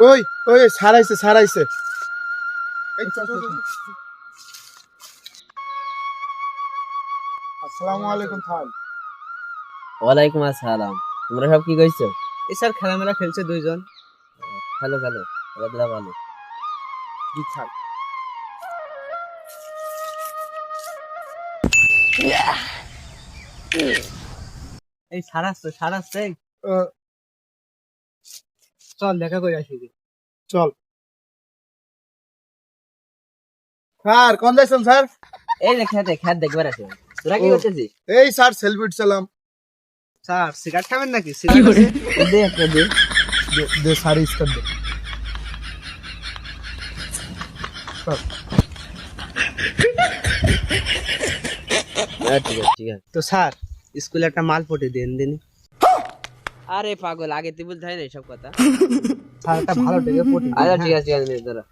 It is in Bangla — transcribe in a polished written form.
ওই ওই সারাইছে সারাইছে। আসসালামু আলাইকুম স্যার। ওয়ালাইকুম আসসালাম। তোমরা সব কি কইছো? এই স্যার খেলামেলা খেলছে দুইজন। খেলো খেলো, খেলাধুলা ভালো। জি স্যার। এই সার আসছে চল দেখা করে আসি। চল স্যার, কোন যাইছেন স্যার? এই যে খেত দেখবার আছে। তোরা কি ও। করতেছিস? এই স্যার সেলফি উঠছিলাম। স্যার সিগারেট খাবেন নাকি? সিগারেট আছে? দে একটা দে। দে স্যার স্টার দে। স্যার, ঠিক আছে ঠিক আছে। তো স্যার স্কুলে একটা মাল পটে দেন দিন। আরে পাগল, আগে তুই বলতে হয় না সব কথা। স্যার একটা ভালো ডেকে পটে আচ্ছা ঠিক আছে ঠিক আছে, নে, দাঁড়া।